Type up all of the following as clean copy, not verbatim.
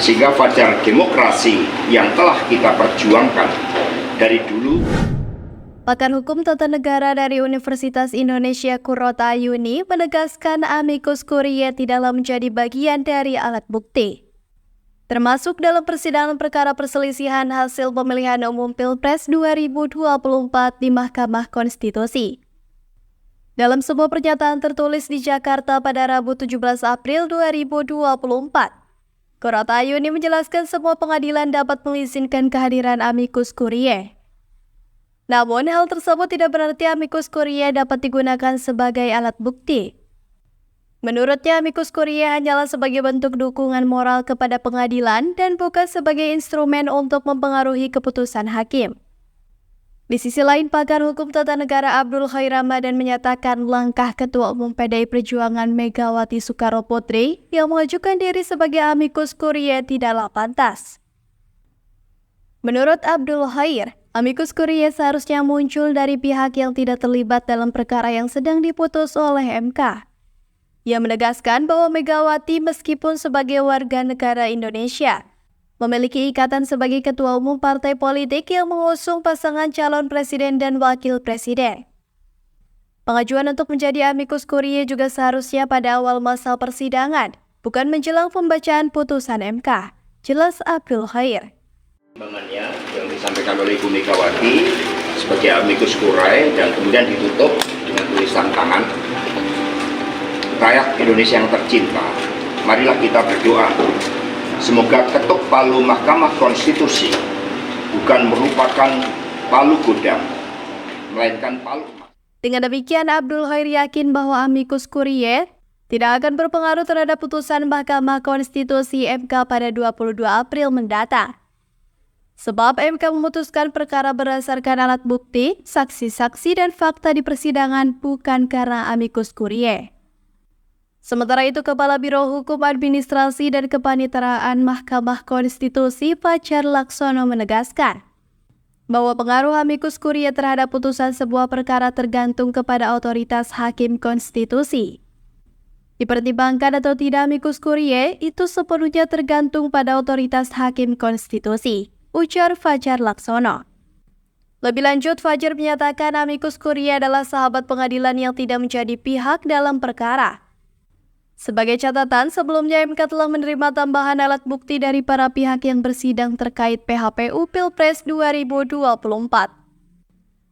sehingga fajar demokrasi yang telah kita perjuangkan dari dulu. Pakar Hukum Tata Negara dari Universitas Indonesia Kurota Ayuni menegaskan amicus curiae tidaklah menjadi bagian dari alat bukti, termasuk dalam persidangan perkara perselisihan hasil pemilihan umum Pilpres 2024 di Mahkamah Konstitusi. Dalam sebuah pernyataan tertulis di Jakarta pada Rabu 17 April 2024, Kurota Ayuni menjelaskan semua pengadilan dapat mengizinkan kehadiran amicus curiae. Namun, hal tersebut tidak berarti amicus curiae dapat digunakan sebagai alat bukti. Menurutnya, amicus curiae hanyalah sebagai bentuk dukungan moral kepada pengadilan dan bukan sebagai instrumen untuk mempengaruhi keputusan hakim. Di sisi lain, pakar hukum tata negara Abdul Khair Ramadan menyatakan langkah Ketua Umum PDI Perjuangan Megawati Soekarnoputri yang mengajukan diri sebagai amicus curiae tidaklah pantas. Menurut Abdul Khair, amicus curiae seharusnya muncul dari pihak yang tidak terlibat dalam perkara yang sedang diputus oleh MK. Ia menegaskan bahwa Megawati meskipun sebagai warga negara Indonesia, memiliki ikatan sebagai ketua umum partai politik yang mengusung pasangan calon presiden dan wakil presiden. Pengajuan untuk menjadi amicus curiae juga seharusnya pada awal masa persidangan, bukan menjelang pembacaan putusan MK, jelas Abdul Khair. Yang disampaikan oleh Ibu Megawati sebagai amicus curiae dan kemudian ditutup dengan tulisan tangan, rakyat Indonesia yang tercinta, marilah kita berdoa semoga ketuk palu Mahkamah Konstitusi bukan merupakan palu godam, melainkan palu. Dengan demikian, Abdul Khair yakin bahwa amicus curiae tidak akan berpengaruh terhadap putusan Mahkamah Konstitusi MK pada 22 April mendatang. Sebab MK memutuskan perkara berdasarkan alat bukti, saksi-saksi, dan fakta di persidangan bukan karena amicus curiae. Sementara itu, Kepala Biro Hukum Administrasi dan Kepaniteraan Mahkamah Konstitusi Fajar Laksono menegaskan bahwa pengaruh amicus curiae terhadap putusan sebuah perkara tergantung kepada otoritas hakim konstitusi. Dipertimbangkan atau tidak amicus curiae itu sepenuhnya tergantung pada otoritas hakim konstitusi, ujar Fajar Laksono. Lebih lanjut, Fajar menyatakan amicus curiae adalah sahabat pengadilan yang tidak menjadi pihak dalam perkara. Sebagai catatan, sebelumnya MK telah menerima tambahan alat bukti dari para pihak yang bersidang terkait PHPU Pilpres 2024.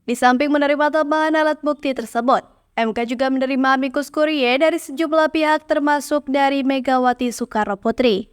Di samping menerima tambahan alat bukti tersebut, MK juga menerima amicus curiae dari sejumlah pihak termasuk dari Megawati Soekarnoputri.